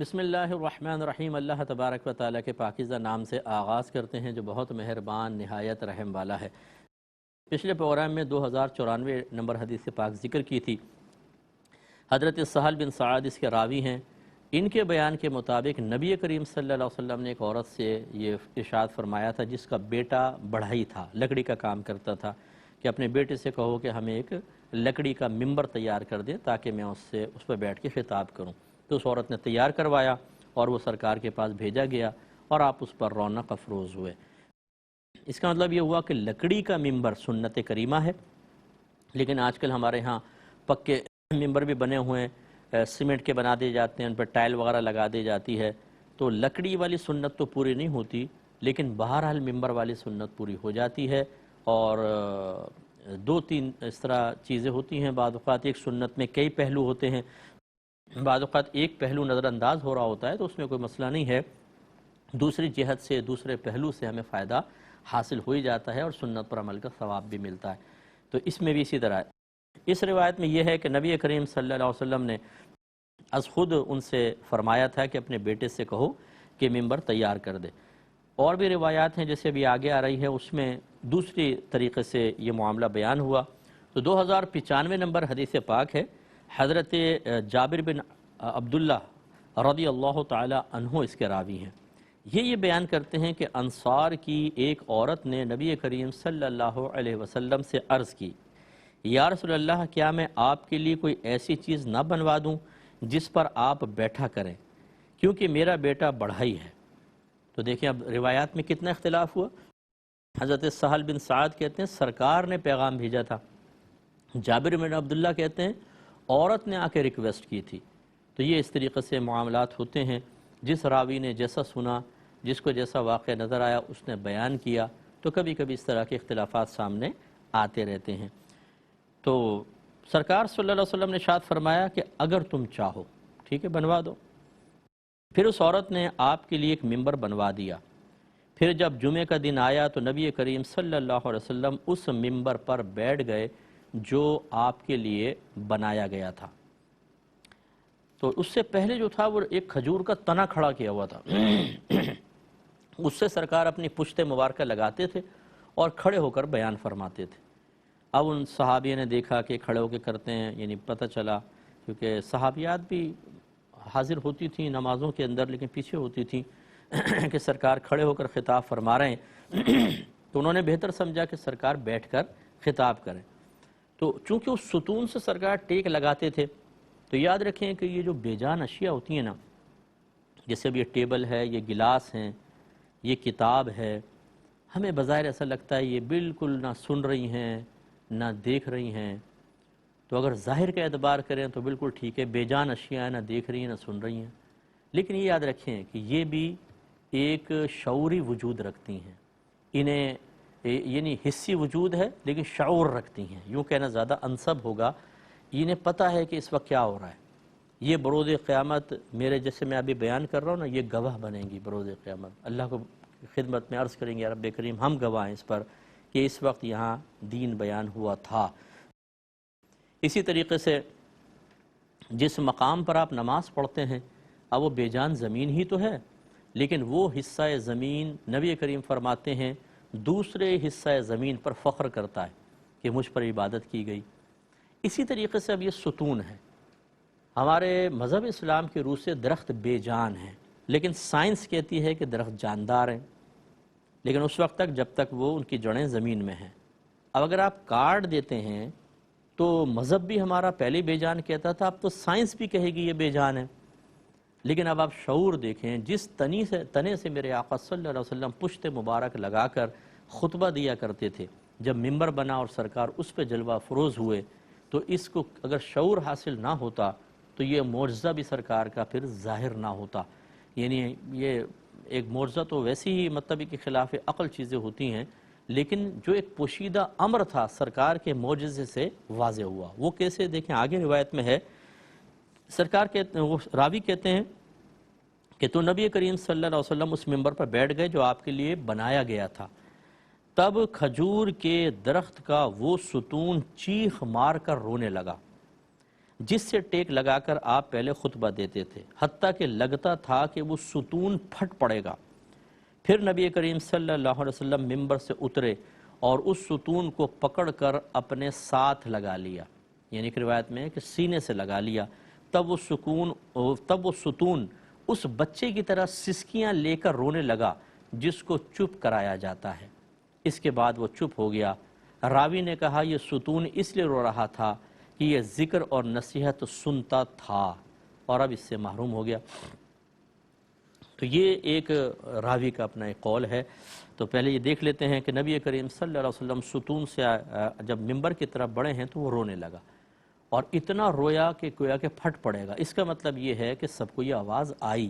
بسم اللہ الرحمن الرحیم۔ اللہ تبارک و تعالیٰ کے پاکیزہ نام سے آغاز کرتے ہیں جو بہت مہربان نہایت رحم والا ہے۔ پچھلے پروگرام میں 2094 نمبر حدیث پاک ذکر کی تھی۔ حضرت سہل بن سعد اس کے راوی ہیں۔ ان کے بیان کے مطابق نبی کریم صلی اللہ علیہ وسلم نے ایک عورت سے یہ ارشاد فرمایا تھا جس کا بیٹا بڑھئی تھا، لکڑی کا کام کرتا تھا، کہ اپنے بیٹے سے کہو کہ ہمیں ایک لکڑی کا ممبر تیار کر دیں تاکہ میں اس پہ بیٹھ کے خطاب کروں۔ تو اس عورت نے تیار کروایا اور وہ سرکار کے پاس بھیجا گیا اور آپ اس پر رونق افروز ہوئے۔ اس کا مطلب یہ ہوا کہ لکڑی کا ممبر سنت کریمہ ہے، لیکن آج کل ہمارے ہاں پکے ممبر بھی بنے ہوئے ہیں، سیمنٹ کے بنا دیے جاتے ہیں، ان پر ٹائل وغیرہ لگا دی جاتی ہے، تو لکڑی والی سنت تو پوری نہیں ہوتی، لیکن بہرحال ممبر والی سنت پوری ہو جاتی ہے۔ اور دو تین اس طرح چیزیں ہوتی ہیں، بعض اوقات ایک سنت میں کئی پہلو ہوتے ہیں، بعض اوقات ایک پہلو نظر انداز ہو رہا ہوتا ہے تو اس میں کوئی مسئلہ نہیں ہے، دوسری جہت سے دوسرے پہلو سے ہمیں فائدہ حاصل ہو ہی جاتا ہے اور سنت پر عمل کا ثواب بھی ملتا ہے۔ تو اس میں بھی اسی طرح ہے۔ اس روایت میں یہ ہے کہ نبی کریم صلی اللہ علیہ وسلم نے از خود ان سے فرمایا تھا کہ اپنے بیٹے سے کہو کہ ممبر تیار کر دے۔ اور بھی روایات ہیں جیسے ابھی آگے آ رہی ہے، اس میں دوسری طریقے سے یہ معاملہ بیان ہوا۔ تو 2095 نمبر حدیث پاک ہے، حضرت جابر بن عبداللہ رضی اللہ تعالی عنہ اس کے راوی ہیں۔ یہ بیان کرتے ہیں کہ انصار کی ایک عورت نے نبی کریم صلی اللہ علیہ وسلم سے عرض کی، یا رسول اللہ، کیا میں آپ کے لیے کوئی ایسی چیز نہ بنوا دوں جس پر آپ بیٹھا کریں، کیونکہ میرا بیٹا بڑھئی ہے۔ تو دیکھیں اب روایات میں کتنا اختلاف ہوا۔ حضرت سہل بن سعد کہتے ہیں سرکار نے پیغام بھیجا تھا، جابر بن عبداللہ کہتے ہیں عورت نے آ کے ریکویسٹ کی تھی۔ تو یہ اس طریقے سے معاملات ہوتے ہیں، جس راوی نے جیسا سنا، جس کو جیسا واقعہ نظر آیا اس نے بیان کیا، تو کبھی کبھی اس طرح کے اختلافات سامنے آتے رہتے ہیں۔ تو سرکار صلی اللہ علیہ وسلم نے ارشاد فرمایا کہ اگر تم چاہو ٹھیک ہے بنوا دو۔ پھر اس عورت نے آپ کے لیے ایک ممبر بنوا دیا۔ پھر جب جمعے کا دن آیا تو نبی کریم صلی اللہ علیہ وسلم اس ممبر پر بیٹھ گئے جو آپ کے لیے بنایا گیا تھا۔ تو اس سے پہلے جو تھا وہ ایک کھجور کا تنا کھڑا کیا ہوا تھا، اس سے سرکار اپنی پشت مبارکہ لگاتے تھے اور کھڑے ہو کر بیان فرماتے تھے۔ اب ان صحابیوں نے دیکھا کہ کھڑے ہو کے کرتے ہیں، یعنی پتہ چلا، کیونکہ صحابیات بھی حاضر ہوتی تھیں نمازوں کے اندر لیکن پیچھے ہوتی تھیں کہ سرکار کھڑے ہو کر خطاب فرما رہے ہیں، تو انہوں نے بہتر سمجھا کہ سرکار بیٹھ کر خطاب کریں۔ تو چونکہ اس ستون سے سرکار ٹیک لگاتے تھے، تو یاد رکھیں کہ یہ جو بے جان اشیاء ہوتی ہیں نا، جیسے اب یہ ٹیبل ہے، یہ گلاس ہیں، یہ کتاب ہے، ہمیں بظاہر ایسا لگتا ہے یہ بالکل نہ سن رہی ہیں نہ دیکھ رہی ہیں، تو اگر ظاہر کا اعتبار کریں تو بالکل ٹھیک ہے، بے جان اشیاء نہ دیکھ رہی ہیں نہ سن رہی ہیں، لیکن یہ یاد رکھیں کہ یہ بھی ایک شعوری وجود رکھتی ہیں، انہیں یعنی حسی وجود ہے لیکن شعور رکھتی ہیں، یوں کہنا زیادہ انسب ہوگا۔ انہیں پتہ ہے کہ اس وقت کیا ہو رہا ہے، یہ بروز قیامت میرے جیسے میں ابھی بیان کر رہا ہوں نا، یہ گواہ بنیں گی بروز قیامت، اللہ کو خدمت میں عرض کریں گے، یا رب کریم ہم گواہ ہیں اس پر کہ اس وقت یہاں دین بیان ہوا تھا۔ اسی طریقے سے جس مقام پر آپ نماز پڑھتے ہیں، اب وہ بے جان زمین ہی تو ہے، لیکن وہ حصہ زمین نبی کریم فرماتے ہیں دوسرے حصہ زمین پر فخر کرتا ہے کہ مجھ پر عبادت کی گئی۔ اسی طریقے سے اب یہ ستون ہے، ہمارے مذہب اسلام کی روح سے درخت بے جان ہیں، لیکن سائنس کہتی ہے کہ درخت جاندار ہیں، لیکن اس وقت تک جب تک وہ ان کی جڑیں زمین میں ہیں۔ اب اگر آپ کاٹ دیتے ہیں تو مذہب بھی ہمارا پہلے بے جان کہتا تھا، اب تو سائنس بھی کہے گی یہ بے جان ہے، لیکن اب آپ شعور دیکھیں، جس تنے سے میرے آقا صلی اللہ علیہ وسلم پشت مبارک لگا کر خطبہ دیا کرتے تھے، جب ممبر بنا اور سرکار اس پہ جلوہ فروز ہوئے، تو اس کو اگر شعور حاصل نہ ہوتا تو یہ معجزہ بھی سرکار کا پھر ظاہر نہ ہوتا۔ یعنی یہ ایک معجزہ تو ویسی ہی مطلب کہ خلاف عقل چیزیں ہوتی ہیں، لیکن جو ایک پوشیدہ امر تھا سرکار کے معجزے سے واضح ہوا۔ وہ کیسے؟ دیکھیں آگے روایت میں ہے، سرکار کہتے ہیں، وہ راوی کہتے ہیں کہ تو نبی کریم صلی اللہ علیہ وسلم اس ممبر پر بیٹھ گئے جو آپ کے لیے بنایا گیا تھا، تب کھجور کے درخت کا وہ ستون چیخ مار کر رونے لگا، جس سے ٹیک لگا کر آپ پہلے خطبہ دیتے تھے، حتیٰ کہ لگتا تھا کہ وہ ستون پھٹ پڑے گا۔ پھر نبی کریم صلی اللہ علیہ وسلم ممبر سے اترے اور اس ستون کو پکڑ کر اپنے ساتھ لگا لیا، یعنی کہ روایت میں ہے کہ سینے سے لگا لیا۔ تب وہ ستون اس بچے کی طرح سسکیاں لے کر رونے لگا جس کو چپ کرایا جاتا ہے۔ اس کے بعد وہ چپ ہو گیا۔ راوی نے کہا یہ ستون اس لیے رو رہا تھا کہ یہ ذکر اور نصیحت سنتا تھا اور اب اس سے محروم ہو گیا۔ تو یہ ایک راوی کا اپنا ایک قول ہے۔ تو پہلے یہ دیکھ لیتے ہیں کہ نبی کریم صلی اللہ علیہ وسلم ستون سے جب ممبر کی طرف بڑھے ہیں تو وہ رونے لگا، اور اتنا رویا کہ گویا کہ پھٹ پڑے گا۔ اس کا مطلب یہ ہے کہ سب کو یہ آواز آئی۔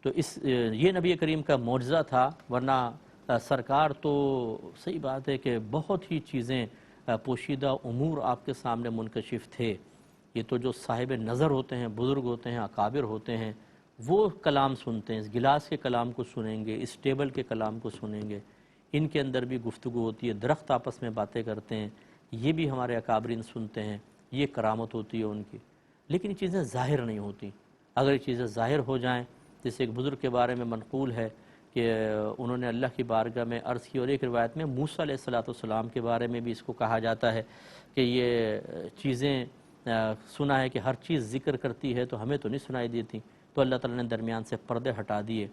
تو یہ نبی کریم کا معجزہ تھا، ورنہ سرکار تو صحیح بات ہے کہ بہت ہی چیزیں پوشیدہ امور آپ کے سامنے منکشف تھے۔ یہ تو جو صاحب نظر ہوتے ہیں، بزرگ ہوتے ہیں، اکابر ہوتے ہیں، وہ کلام سنتے ہیں، اس گلاس کے کلام کو سنیں گے، اس ٹیبل کے کلام کو سنیں گے، ان کے اندر بھی گفتگو ہوتی ہے، درخت آپس میں باتیں کرتے ہیں، یہ بھی ہمارے اکابرین سنتے ہیں، یہ کرامت ہوتی ہے ان کی۔ لیکن یہ چیزیں ظاہر نہیں ہوتی۔ اگر یہ چیزیں ظاہر ہو جائیں، جیسے ایک بزرگ کے بارے میں منقول ہے کہ انہوں نے اللہ کی بارگاہ میں عرض کی، اور ایک روایت میں موسیٰ علیہ السلام کے بارے میں بھی اس کو کہا جاتا ہے کہ یہ چیزیں سنا ہے کہ ہر چیز ذکر کرتی ہے تو ہمیں تو نہیں سنائی دیتی، تو اللہ تعالیٰ نے درمیان سے پردے ہٹا دیے،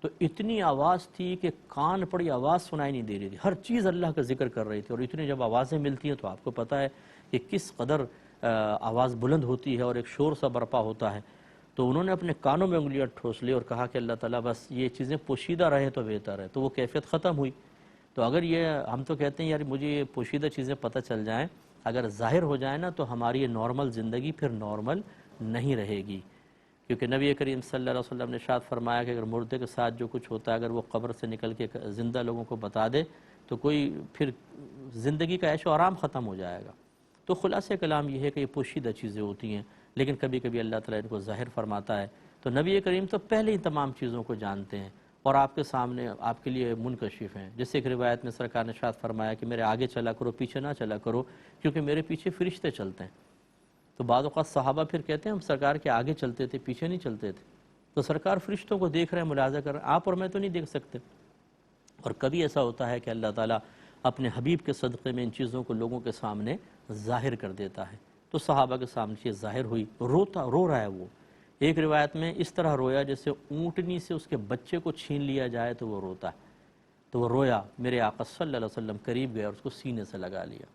تو اتنی آواز تھی کہ کان پڑی آواز سنائی نہیں دے رہی تھی، ہر چیز اللہ کا ذکر کر رہی تھی، اور اتنی جب آوازیں ملتی ہیں تو آپ کو پتہ ہے کہ کس قدر آواز بلند ہوتی ہے اور ایک شور سا برپا ہوتا ہے۔ تو انہوں نے اپنے کانوں میں انگلیاں ٹھوس لی اور کہا کہ اللہ تعالیٰ بس یہ چیزیں پوشیدہ رہیں تو بہتر ہے، تو وہ کیفیت ختم ہوئی۔ تو اگر یہ ہم تو کہتے ہیں یار مجھے یہ پوشیدہ چیزیں پتہ چل جائیں، اگر ظاہر ہو جائیں نا تو ہماری یہ نارمل زندگی پھر نارمل نہیں رہے گی، کیونکہ نبی کریم صلی اللہ علیہ وسلم نے ارشاد فرمایا کہ اگر مردے کے ساتھ جو کچھ ہوتا ہے اگر وہ قبر سے نکل کے زندہ لوگوں کو بتا دے تو کوئی پھر زندگی کا عیش و آرام ختم ہو جائے گا۔ تو خلاصہ کلام یہ ہے کہ یہ پوشیدہ چیزیں ہوتی ہیں، لیکن کبھی کبھی اللہ تعالیٰ ان کو ظاہر فرماتا ہے۔ تو نبی کریم تو پہلے ہی تمام چیزوں کو جانتے ہیں اور آپ کے سامنے آپ کے لیے منکشف ہیں۔ جیسے ایک روایت میں سرکار نے ارشاد فرمایا کہ میرے آگے چلا کرو، پیچھے نہ چلا کرو، کیونکہ میرے پیچھے فرشتے چلتے ہیں۔ تو بعض اوقات صحابہ پھر کہتے ہیں ہم سرکار کے آگے چلتے تھے، پیچھے نہیں چلتے تھے، تو سرکار فرشتوں کو دیکھ رہے ہیں، ملاحظہ کر رہے ہیں، آپ اور میں تو نہیں دیکھ سکتے۔ اور کبھی ایسا ہوتا ہے کہ اللہ تعالیٰ اپنے حبیب کے صدقے میں ان چیزوں کو لوگوں کے سامنے ظاہر کر دیتا ہے۔ تو صحابہ کے سامنے چیز ظاہر ہوئی، رو رہا ہے وہ۔ ایک روایت میں اس طرح رویا جیسے اونٹنی سے اس کے بچے کو چھین لیا جائے تو وہ روتا ہے۔ تو وہ رویا، میرے آقا صلی اللہ علیہ وسلم قریب گئے اور اس کو سینے سے لگا لیا۔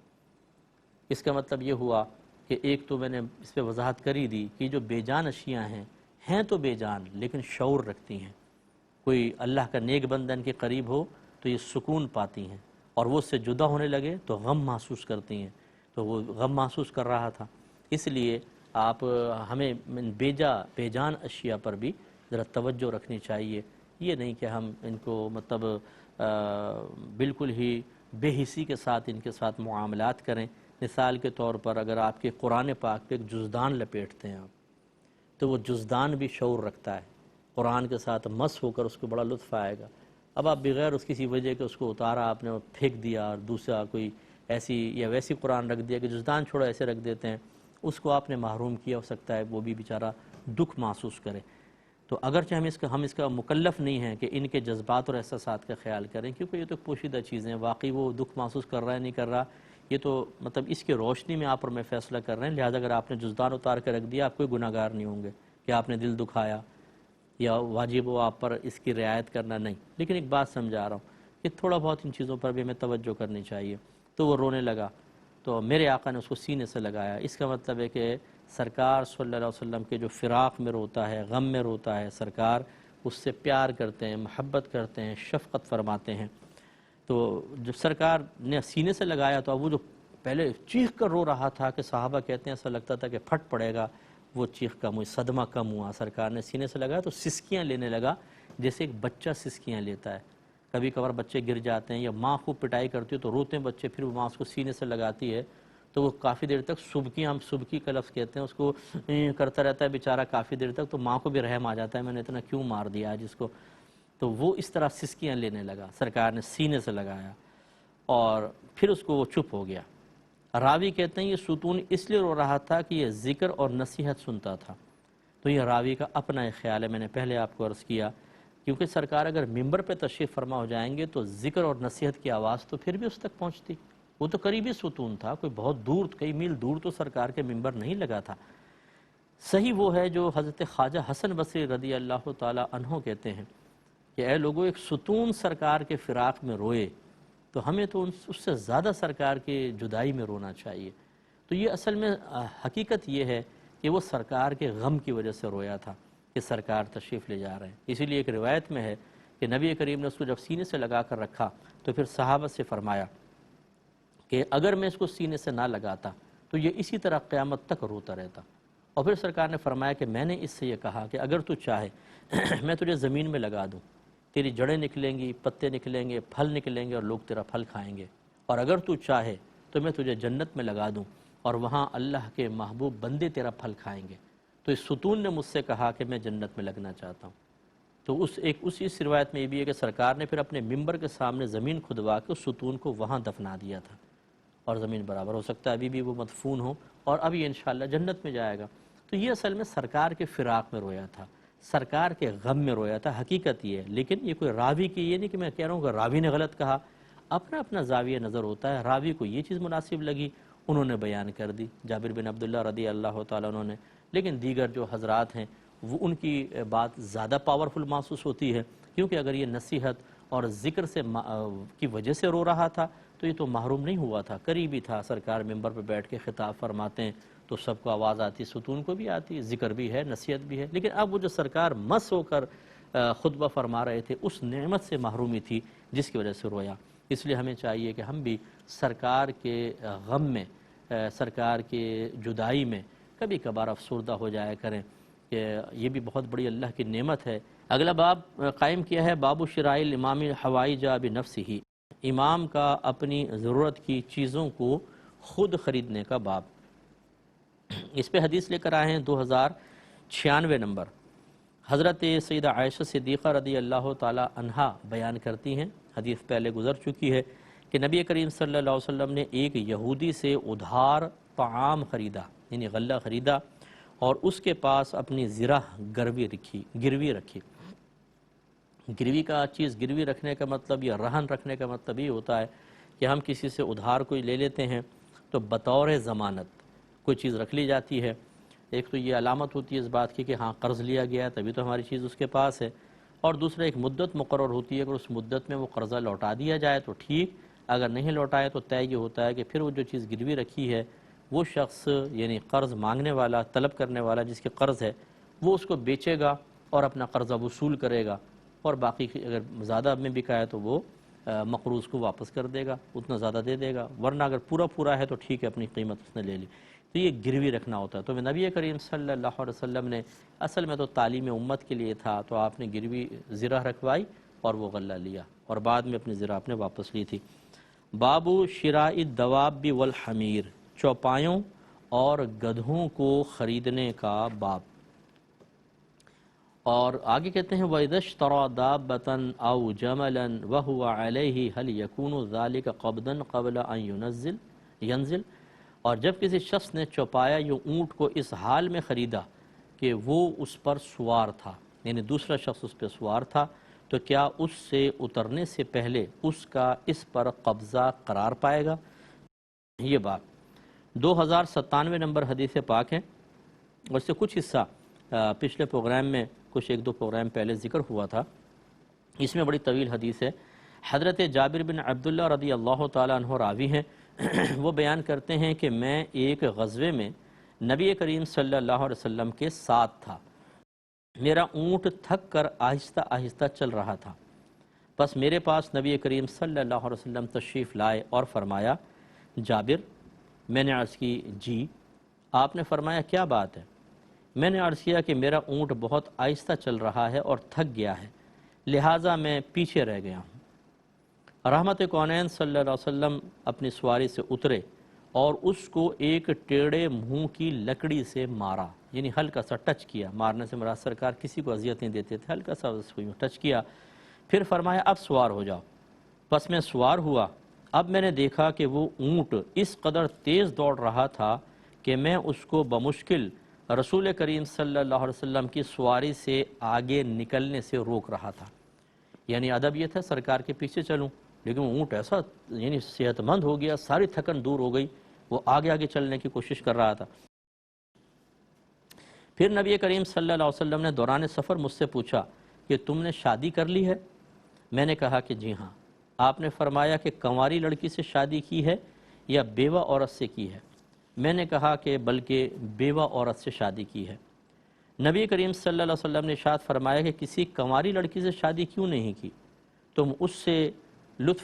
اس کا مطلب یہ ہوا کہ ایک تو میں نے اس پہ وضاحت کری دی کہ جو بے جان اشیاء ہیں تو بے جان لیکن شعور رکھتی ہیں۔ کوئی اللہ کا نیک بندن کے قریب ہو تو یہ سکون پاتی ہیں، اور وہ اس سے جدا ہونے لگے تو غم محسوس کرتی ہیں۔ تو وہ غم محسوس کر رہا تھا، اس لیے آپ ہمیں بے جان اشیاء پر بھی ذرا توجہ رکھنی چاہیے۔ یہ نہیں کہ ہم ان کو مطلب بالکل ہی بے حسی کے ساتھ ان کے ساتھ معاملات کریں۔ مثال کے طور پر اگر آپ کے قرآن پاک پہ ایک جزدان لپیٹتے ہیں آپ، تو وہ جزدان بھی شعور رکھتا ہے، قرآن کے ساتھ مس ہو کر اس کو بڑا لطف آئے گا۔ اب آپ بغیر اس کسی وجہ کے اس کو اتارا، آپ نے پھینک دیا اور دوسرا کوئی ایسی یا ویسی قرآن رکھ دیا کہ جزدان چھوڑو ایسے رکھ دیتے ہیں، اس کو آپ نے محروم کیا، ہو سکتا ہے وہ بھی بیچارہ دکھ محسوس کرے۔ تو اگرچہ ہم اس کا مکلف نہیں ہیں کہ ان کے جذبات اور احساسات کا خیال کریں، کیونکہ یہ تو پوشیدہ چیزیں ہیں، واقعی وہ دکھ محسوس کر رہا ہے نہیں کر رہا، یہ تو مطلب اس کے روشنی میں آپ اور میں فیصلہ کر رہے ہیں۔ لہذا اگر آپ نے جزدان اتار کے رکھ دیا، آپ کوئی گناہ گار نہیں ہوں گے کہ آپ نے دل دکھایا یا واجب ہو آپ پر اس کی رعایت کرنا، نہیں۔ لیکن ایک بات سمجھا رہا ہوں کہ تھوڑا بہت ان چیزوں پر بھی ہمیں توجہ کرنی چاہیے۔ تو وہ رونے لگا تو میرے آقا نے اس کو سینے سے لگایا۔ اس کا مطلب ہے کہ سرکار صلی اللہ علیہ وسلم کے جو فراق میں روتا ہے، غم میں روتا ہے، سرکار اس سے پیار کرتے ہیں، محبت کرتے ہیں، شفقت فرماتے ہیں۔ تو جب سرکار نے سینے سے لگایا تو اب وہ جو پہلے چیخ کر رو رہا تھا کہ صحابہ کہتے ہیں ایسا لگتا تھا کہ پھٹ پڑے گا، وہ چیخ کم ہوئی، صدمہ کم ہوا، سرکار نے سینے سے لگایا تو سسکیاں لینے لگا جیسے ایک بچہ سسکیاں لیتا ہے۔ کبھی کبھار بچے گر جاتے ہیں یا ماں خوب پٹائی کرتی ہے تو روتے ہیں بچے، پھر وہ ماں اس کو سینے سے لگاتی ہے تو وہ کافی دیر تک ہم سبکی کا لفظ کہتے ہیں اس کو کرتا رہتا ہے بیچارہ کافی دیر تک، تو ماں کو بھی رحم آ جاتا ہے میں نے اتنا کیوں مار دیا آج اس کو۔ تو وہ اس طرح سسکیاں لینے لگا، سرکار نے سینے سے لگایا اور پھر اس کو وہ چپ ہو گیا۔ راوی کہتے ہیں یہ ستون اس لیے رو رہا تھا کہ یہ ذکر اور نصیحت سنتا تھا۔ تو یہ راوی کا اپنا ایک خیال ہے، میں نے پہلے آپ کو عرض کیا، کیونکہ سرکار اگر ممبر پہ تشریف فرما ہو جائیں گے تو ذکر اور نصیحت کی آواز تو پھر بھی اس تک پہنچتی۔ وہ تو قریبی ستون تھا، کوئی بہت دور، کئی میل دور تو سرکار کے ممبر نہیں لگا تھا۔ صحیح وہ ہے جو حضرت خواجہ حسن بصری رضی اللہ تعالی عنہ کہتے ہیں کہ اے لوگو، ایک ستون سرکار کے فراق میں روئے تو ہمیں تو اس سے زیادہ سرکار کے جدائی میں رونا چاہیے۔ تو یہ اصل میں حقیقت یہ ہے کہ وہ سرکار کے غم کی وجہ سے رویا تھا کہ سرکار تشریف لے جا رہے ہیں۔ اسی لیے ایک روایت میں ہے کہ نبی کریم نے اس کو جب سینے سے لگا کر رکھا تو پھر صحابہ سے فرمایا کہ اگر میں اس کو سینے سے نہ لگاتا تو یہ اسی طرح قیامت تک روتا رہتا۔ اور پھر سرکار نے فرمایا کہ میں نے اس سے یہ کہا کہ اگر تو چاہے میں تجھے زمین میں لگا دوں، تیری جڑیں نکلیں گی، پتے نکلیں گے، پھل نکلیں گے اور لوگ تیرا پھل کھائیں گے، اور اگر تو چاہے تو میں تجھے جنت میں لگا دوں اور وہاں اللہ کے محبوب بندے تیرا پھل کھائیں گے۔ تو اس ستون نے مجھ سے کہا کہ میں جنت میں لگنا چاہتا ہوں۔ تو اس روایت میں یہ بھی ہے کہ سرکار نے پھر اپنے ممبر کے سامنے زمین کھدوا کے اس ستون کو وہاں دفنا دیا تھا، اور زمین برابر ہو سکتا ہے ابھی بھی وہ مدفون ہو اور ابھی انشاءاللہ جنت میں جائے گا۔ تو یہ اصل میں سرکار کے فراق میں رویا تھا، سرکار کے غم میں رویا تھا، حقیقت یہ ہے۔ لیکن یہ کوئی راوی کی یہ نہیں کہ میں کہہ رہا ہوں کہ راوی نے غلط کہا، اپنا اپنا زاویہ نظر ہوتا ہے۔ راوی کو یہ چیز مناسب لگی، انہوں نے بیان کر دی، جابر بن عبداللہ رضی اللہ تعالیٰ عنہ نے، لیکن دیگر جو حضرات ہیں وہ ان کی بات زیادہ پاورفل محسوس ہوتی ہے، کیونکہ اگر یہ نصیحت اور ذکر سے کی وجہ سے رو رہا تھا تو یہ تو محروم نہیں ہوا تھا، قریبی تھا، سرکار ممبر پہ بیٹھ کے خطاب فرماتے ہیں تو سب کو آواز آتی، ستون کو بھی آتی، ذکر بھی ہے، نصیحت بھی ہے، لیکن اب وہ جو سرکار مس ہو کر خطبہ فرما رہے تھے اس نعمت سے محرومی تھی جس کی وجہ سے رویا۔ اس لیے ہمیں چاہیے کہ ہم بھی سرکار کے غم میں، سرکار کے جدائی میں کبھی کبھار افسردہ ہو جایا کریں، کہ یہ بھی بہت بڑی اللہ کی نعمت ہے۔ اگلا باب قائم کیا ہے باب شراء الامام الحوائج بنفسہ، امام کا اپنی ضرورت کی چیزوں کو خود خریدنے کا باب۔ اس پہ حدیث لے کر آئے ہیں 2096 نمبر۔ حضرت سیدہ عائشہ صدیقہ رضی اللہ تعالی عنہا بیان کرتی ہیں، حدیث پہلے گزر چکی ہے، کہ نبی کریم صلی اللہ علیہ وسلم نے ایک یہودی سے ادھار طعام خریدا، یعنی غلہ خریدا، اور اس کے پاس اپنی زرہ گروی رکھی۔ گروی کا چیز گروی رکھنے کا مطلب یا رہن رکھنے کا مطلب یہ ہوتا ہے کہ ہم کسی سے ادھار کوئی لے لیتے ہیں تو بطور ضمانت کوئی چیز رکھ لی جاتی ہے۔ ایک تو یہ علامت ہوتی ہے اس بات کی کہ ہاں قرض لیا گیا ہے تبھی تو ہماری چیز اس کے پاس ہے، اور دوسرا ایک مدت مقرر ہوتی ہے، اگر اس مدت میں وہ قرضہ لوٹا دیا جائے تو ٹھیک، اگر نہیں لوٹائے تو طے یہ ہوتا ہے کہ پھر وہ جو چیز گروی رکھی ہے وہ شخص، یعنی قرض مانگنے والا، طلب کرنے والا جس کے قرض ہے، وہ اس کو بیچے گا اور اپنا قرضہ وصول کرے گا، اور باقی اگر زیادہ میں بکا ہے تو وہ مقروض کو واپس کر دے گا، اتنا زیادہ دے دے گا، ورنہ اگر پورا ہے تو ٹھیک ہے، اپنی قیمت اس نے لے لی۔ تو یہ گروی رکھنا ہوتا ہے۔ تو نبی کریم صلی اللہ علیہ وسلم نے اصل میں تو تعلیم امت کے لیے تھا، تو آپ نے گروی زرہ رکھوائی اور وہ غلہ لیا، اور بعد میں اپنی زرہ آپ نے واپس لی تھی۔ باب شراء الدواب والحمیر، چوپایوں اور گدھوں کو خریدنے کا باب۔ اور آگے کہتے ہیں وَإِذَا اشْتَرَىٰ دَابَّةً أَوْ جَمَلًا وَهُوَ عَلَيْهِ هَلْ يَكُونُ ذَلِكَ قَبْضًا قَبْلَ أَن ينزل، اور جب کسی شخص نے چوپایا یا اونٹ کو اس حال میں خریدا کہ وہ اس پر سوار تھا، یعنی دوسرا شخص اس پہ سوار تھا، تو کیا اس سے اترنے سے پہلے اس کا اس پر قبضہ قرار پائے گا؟ یہ بات 2097 نمبر حدیث پاک ہے، اور اس سے کچھ حصہ پچھلے پروگرام میں، کچھ ایک دو پروگرام پہلے ذکر ہوا تھا۔ اس میں بڑی طویل حدیث ہے۔ حضرت جابر بن عبداللہ رضی اللہ تعالیٰ عنہ راوی ہیں، وہ بیان کرتے ہیں کہ میں ایک غزوے میں نبی کریم صلی اللہ علیہ وسلم کے ساتھ تھا، میرا اونٹ تھک کر آہستہ آہستہ چل رہا تھا، بس میرے پاس نبی کریم صلی اللہ علیہ وسلم تشریف لائے اور فرمایا جابر، میں نے عرض کی جی۔ آپ نے فرمایا کیا بات ہے؟ میں نے عرض کیا کہ میرا اونٹ بہت آہستہ چل رہا ہے اور تھک گیا ہے، لہٰذا میں پیچھے رہ گیا ہوں۔ رحمت کونین صلی اللہ علیہ وسلم اپنی سواری سے اترے اور اس کو ایک ٹیڑے منہ کی لکڑی سے مارا، یعنی ہلکا سا ٹچ کیا، مارنے سے مراد سرکار کسی کو اذیت نہیں دیتے تھے، ہلکا سا ٹچ کیا، پھر فرمایا اب سوار ہو جاؤ۔ بس میں سوار ہوا، اب میں نے دیکھا کہ وہ اونٹ اس قدر تیز دوڑ رہا تھا کہ میں اس کو بمشکل رسول کریم صلی اللہ علیہ وسلم کی سواری سے آگے نکلنے سے روک رہا تھا۔ یعنی ادب یہ تھا سرکار کے پیچھے چلوں، لیکن وہ اونٹ ایسا یعنی صحت مند ہو گیا، ساری تھکن دور ہو گئی، وہ آگے آگے چلنے کی کوشش کر رہا تھا۔ پھر نبی کریم صلی اللہ علیہ وسلم نے دوران سفر مجھ سے پوچھا کہ تم نے شادی کر لی ہے؟ میں نے کہا کہ جی ہاں۔ آپ نے فرمایا کہ کنواری لڑکی سے شادی کی ہے یا بیوہ عورت سے کی ہے؟ میں نے کہا کہ بلکہ بیوہ عورت سے شادی کی ہے۔ نبی کریم صلی اللہ علیہ وسلم نے ارشاد فرمایا کہ کسی کنواری لڑکی سے شادی کیوں نہیں کی؟ تم اس سے لطف